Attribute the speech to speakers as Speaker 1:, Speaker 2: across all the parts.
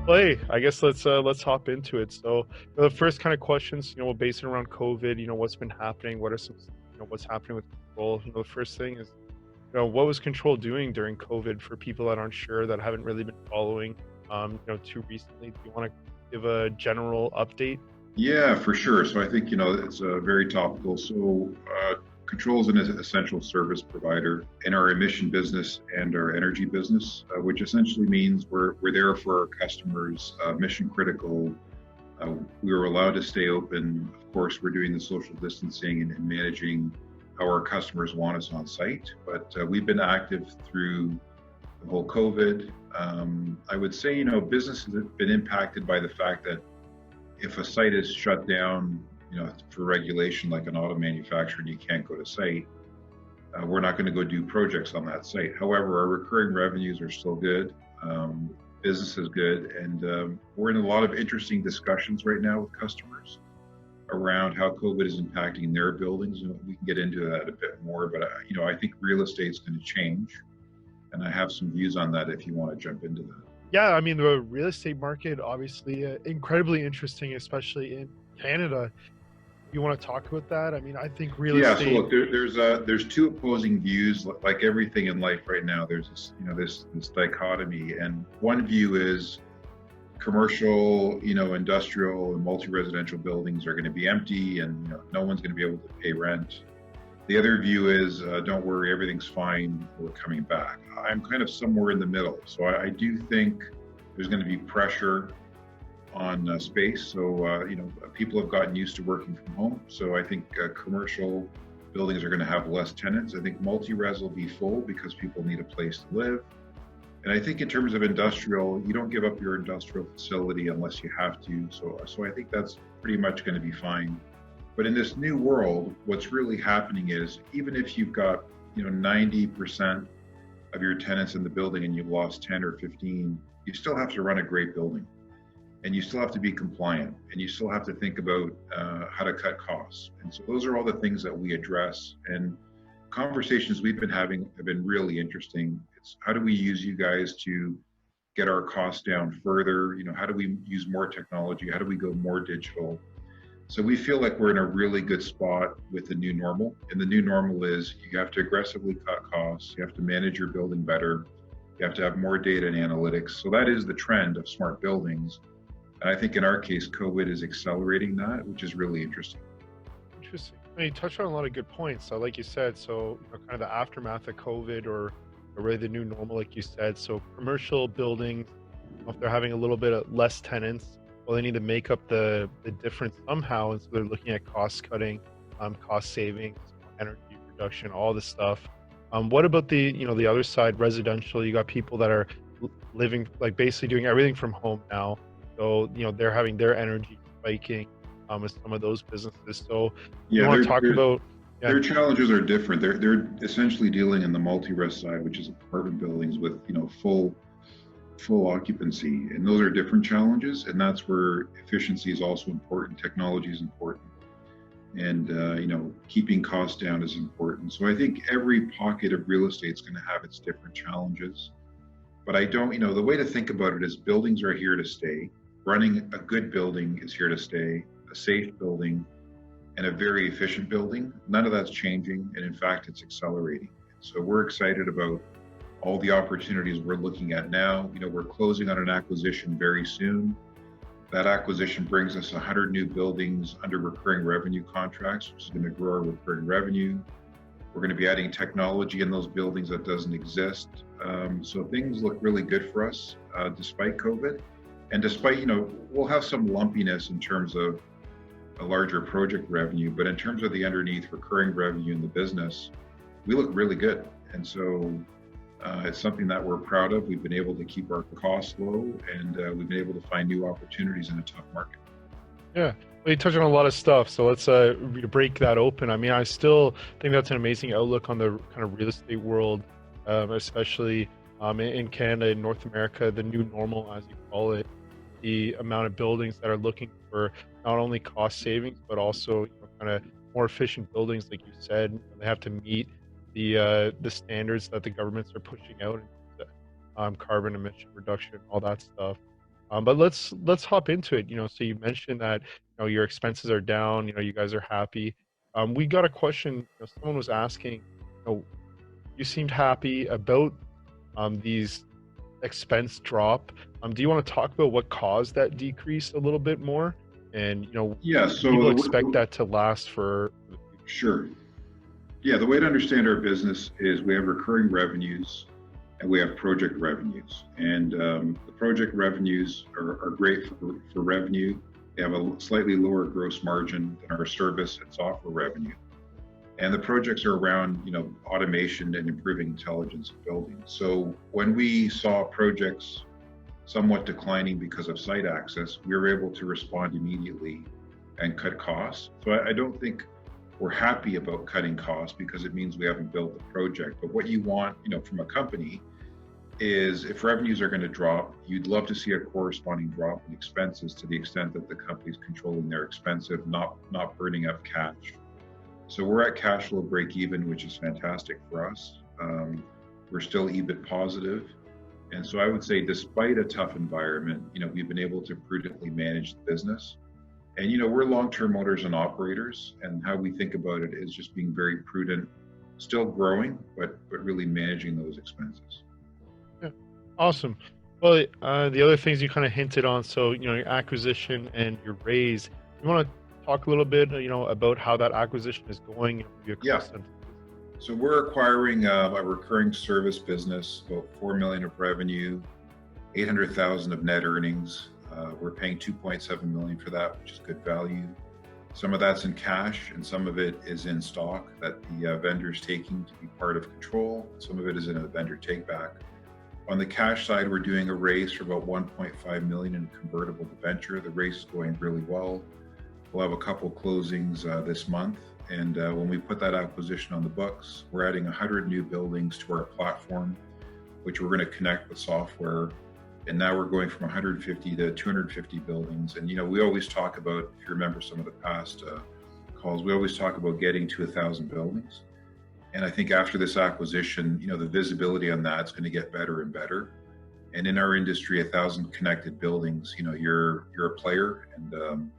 Speaker 1: Well, hey, I guess let's hop into it. So the first kind of questions, we'll base it around COVID. What's been happening? What are some, what's happening with Control? The first thing is, what was Control doing during COVID for people that aren't sure, that haven't really been following, too recently? Do you want to give a general update?
Speaker 2: Yeah, for sure. So I think, it's very topical. So Kontrol is an essential service provider in our emission business and our energy business, which essentially means we're there for our customers, mission critical. We were allowed to stay open. Of course, we're doing the social distancing and managing how our customers want us on site. But we've been active through the whole COVID. I would say, business has been impacted by the fact that if a site is shut down, for regulation like an auto manufacturer and you can't go to site, we're not going to go do projects on that site. However, our recurring revenues are still good. Business is good. And we're in a lot of interesting discussions right now with customers around how COVID is impacting their buildings. And we can get into that a bit more, but I think real estate's going to change. And I have some views on that if you want to jump into that.
Speaker 1: Yeah, I mean, the real estate market, obviously, incredibly interesting, especially in Canada. You want to talk about that? I mean, I think real
Speaker 2: Yeah, so
Speaker 1: estate.
Speaker 2: look, there's two opposing views. Like everything in life right now, there's this dichotomy, and one view is commercial, industrial and multi-residential buildings are going to be empty, and no one's going to be able to pay rent. The other view is, don't worry, everything's fine, we're coming back. I'm kind of somewhere in the middle. So I do think there's going to be pressure on space. So, people have gotten used to working from home. So I think commercial buildings are going to have less tenants. I think multi-res will be full because people need a place to live. And I think in terms of industrial, you don't give up your industrial facility unless you have to. So I think that's pretty much going to be fine. But in this new world, what's really happening is even if you've got 90% of your tenants in the building and you've lost 10 or 15, you still have to run a great building, and you still have to be compliant, and you still have to think about how to cut costs. And so those are all the things that we address. And conversations we've been having have been really interesting. It's how do we use you guys to get our costs down further? How do we use more technology? How do we go more digital? So we feel like we're in a really good spot with the new normal. And the new normal is you have to aggressively cut costs. You have to manage your building better. You have to have more data and analytics. So that is the trend of smart buildings. And I think in our case, COVID is accelerating that, which is really interesting.
Speaker 1: Interesting. You touched on a lot of good points. So, like you said, kind of the aftermath of COVID, or really the new normal, like you said. So commercial buildings, if they're having a little bit of less tenants, well, they need to make up the difference somehow, and so they're looking at cost cutting, cost savings, energy reduction, all this stuff. What about the other side, residential? You got people that are living, like, basically doing everything from home now, so they're having their energy spiking with some of those businesses. So you
Speaker 2: Yeah,
Speaker 1: want to talk about? Yeah.
Speaker 2: their challenges are different. They're essentially dealing in the multi-res side, which is apartment buildings with full occupancy, and those are different challenges. And that's where efficiency is also important, technology is important, and keeping costs down is important. So I think every pocket of real estate is going to have its different challenges, but I don't, the way to think about it is buildings are here to stay. Running a good building is here to stay, a safe building and a very efficient building. None of that's changing, and in fact it's accelerating. So we're excited about all the opportunities we're looking at now. We're closing on an acquisition very soon. That acquisition brings us 100 new buildings under recurring revenue contracts, which is going to grow our recurring revenue. We're going to be adding technology in those buildings that doesn't exist. So things look really good for us, despite COVID. And despite, we'll have some lumpiness in terms of a larger project revenue, but in terms of the underneath recurring revenue in the business, we look really good. And so it's something that we're proud of. We've been able to keep our costs low, and we've been able to find new opportunities in a tough market.
Speaker 1: Yeah, well, you touched on a lot of stuff, so let's break that open. I mean, I still think that's an amazing outlook on the kind of real estate world, especially in Canada and North America, the new normal, as you call it. The amount of buildings that are looking for not only cost savings, but also kind of more efficient buildings, like you said. They have to meet the standards that the governments are pushing out, carbon emission reduction, all that stuff. But let's hop into it. So you mentioned that your expenses are down. You guys are happy. We got a question. Someone was asking. You seemed happy about these expense drop. Do you want to talk about what caused that decrease a little bit more? And
Speaker 2: Yeah,
Speaker 1: do people
Speaker 2: so
Speaker 1: expect that to last for the future?
Speaker 2: sure. Yeah, the way to understand our business is we have recurring revenues and we have project revenues. And the project revenues are great for revenue. They have a slightly lower gross margin than our service and software revenue. And the projects are around, automation and improving intelligence of buildings. So when we saw projects somewhat declining because of site access, we were able to respond immediately and cut costs. So I don't think we're happy about cutting costs because it means we haven't built the project. But what you want, from a company is if revenues are going to drop, you'd love to see a corresponding drop in expenses to the extent that the company's controlling their expenses, not burning up cash. So we're at cash flow break even, which is fantastic for us. We're still EBIT positive. And so I would say despite a tough environment, we've been able to prudently manage the business. And we're long-term owners and operators, and how we think about it is just being very prudent, still growing, but really managing those expenses.
Speaker 1: Yeah, awesome. Well, the other things you kind of hinted on, so your acquisition and your raise. You want to talk a little bit, about how that acquisition is going? Maybe
Speaker 2: Yeah.
Speaker 1: sentence.
Speaker 2: So we're acquiring a recurring service business, about 4 million of revenue, 800,000 of net earnings. We're paying 2.7 million for that, which is good value. Some of that's in cash, and some of it is in stock that the vendor's taking to be part of Kontrol. Some of it is in a vendor take back. On the cash side, we're doing a raise for about 1.5 million in a convertible debenture. The raise is going really well. We'll have a couple closings this month. And when we put that acquisition on the books, we're adding 100 new buildings to our platform, which we're going to connect with software. And now we're going from 150 to 250 buildings. And, we always talk about, if you remember some of the past calls, we always talk about getting to 1,000 buildings. And I think after this acquisition, the visibility on that is going to get better and better. And in our industry, 1,000 connected buildings, you're a player, and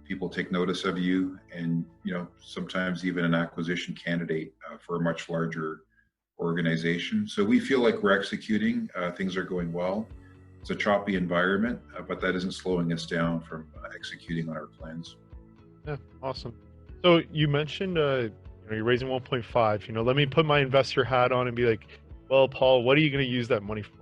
Speaker 2: people take notice of you, and sometimes even an acquisition candidate for a much larger organization. So we feel like we're executing. Things are going well. It's a choppy environment, but that isn't slowing us down from executing on our plans.
Speaker 1: Yeah, awesome. So you mentioned you're raising 1.5. Let me put my investor hat on and be like, well, Paul, what are you going to use that money for?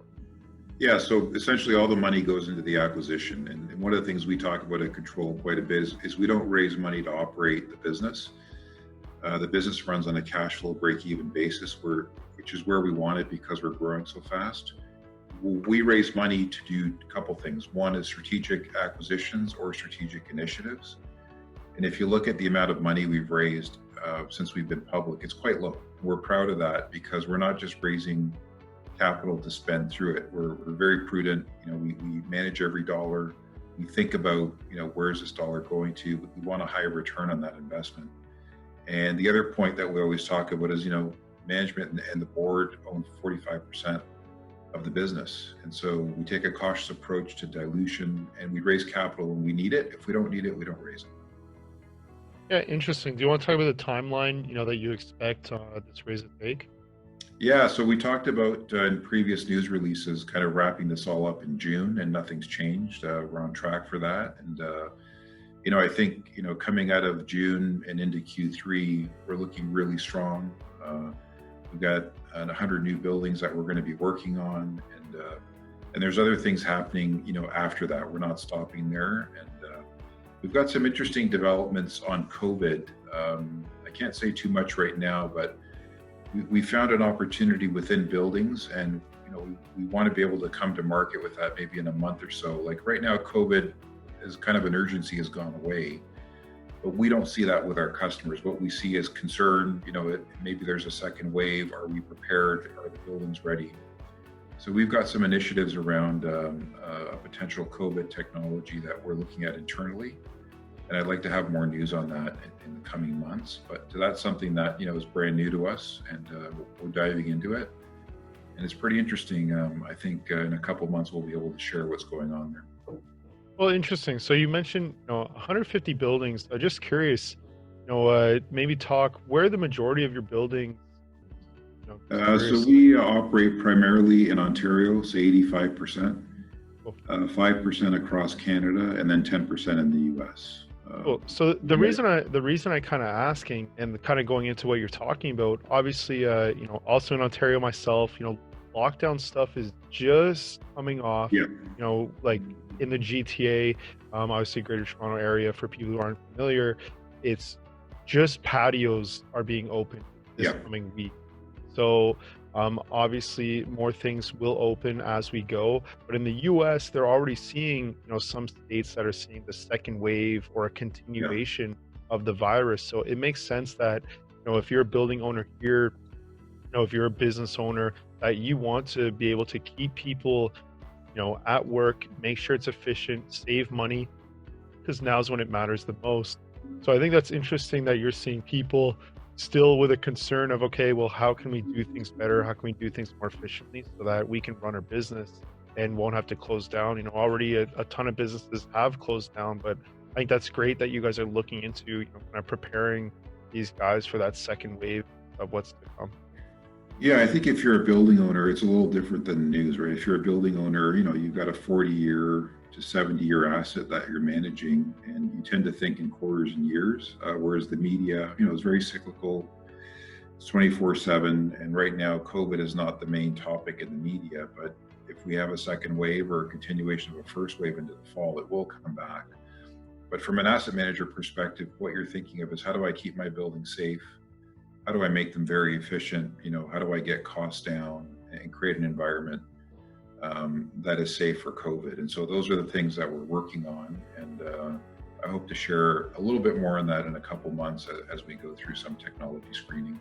Speaker 2: Yeah, so essentially all the money goes into the acquisition. And one of the things we talk about at Kontrol quite a bit is we don't raise money to operate the business. The business runs on a cash flow break-even basis, which is where we want it because we're growing so fast. We raise money to do a couple things. One is strategic acquisitions or strategic initiatives. And if you look at the amount of money we've raised since we've been public, it's quite low. We're proud of that because we're not just raising capital to spend through it. We're very prudent. We manage every dollar. We think about, where's this dollar going to? We want a high return on that investment. And the other point that we always talk about is, management and the board own 45% of the business. And so we take a cautious approach to dilution, and we raise capital when we need it. If we don't need it, we don't raise it.
Speaker 1: Yeah, interesting. Do you want to talk about the timeline, that you expect this raise to take?
Speaker 2: Yeah, so we talked about in previous news releases kind of wrapping this all up in June, and nothing's changed. We're on track for that. And, I think, coming out of June and into Q3, we're looking really strong. We've got 100 new buildings that we're going to be working on. And there's other things happening, after that. We're not stopping there. And we've got some interesting developments on COVID. I can't say too much right now, but we found an opportunity within buildings, and we want to be able to come to market with that maybe in a month or so. Like right now, COVID is kind of an urgency has gone away, but we don't see that with our customers. What we see is concern, maybe there's a second wave. Are we prepared? Are the buildings ready? So we've got some initiatives around a potential COVID technology that we're looking at internally. And I'd like to have more news on that in the coming months. But that's something that, is brand new to us, and we're diving into it. And it's pretty interesting. I think in a couple of months, we'll be able to share what's going on there.
Speaker 1: Well, interesting. So you mentioned, 150 buildings. I'm just curious, maybe talk where the majority of your buildings, just
Speaker 2: So
Speaker 1: curious.
Speaker 2: we operate primarily in Ontario, say 85%,
Speaker 1: Cool.
Speaker 2: 5% across Canada, and then 10% in the US.
Speaker 1: Cool. So
Speaker 2: Yeah,
Speaker 1: the reason I kind of asking and kind of going into what you're talking about, obviously, also in Ontario myself, lockdown stuff is just coming off,
Speaker 2: yeah,
Speaker 1: like in the GTA, obviously Greater Toronto area for people who aren't familiar, it's just patios are being opened this
Speaker 2: yeah,
Speaker 1: coming week. So obviously more things will open as we go, but in the US they're already seeing, some states that are seeing the second wave or a
Speaker 2: yeah,
Speaker 1: continuation of the virus. So it makes sense that, if you're a building owner here, if you're a business owner, that you want to be able to keep people, at work, make sure it's efficient, save money, because now's when it matters the most. So I think that's interesting that you're seeing people still with a concern of, okay, well, how can we do things better? How can we do things more efficiently so that we can run our business and won't have to close down? Already a ton of businesses have closed down, but I think that's great that you guys are looking into, kind of preparing these guys for that second wave of what's to come.
Speaker 2: yeah. I think if you're a building owner, it's a little different than the news, right? If you're a building owner, you've got a 40-year to 70-year asset that you're managing, and you tend to think in quarters and years, whereas the media, is very cyclical. It's 24/7, and right now COVID is not the main topic in the media, but if we have a second wave or a continuation of a first wave into the fall, it will come back. But from an asset manager perspective, what you're thinking of is, how do I keep my building safe? How do I make them very efficient? How do I get costs down and create an environment that is safe for COVID? And so those are the things that we're working on, and I hope to share a little bit more on that in a couple months as we go through some technology screening.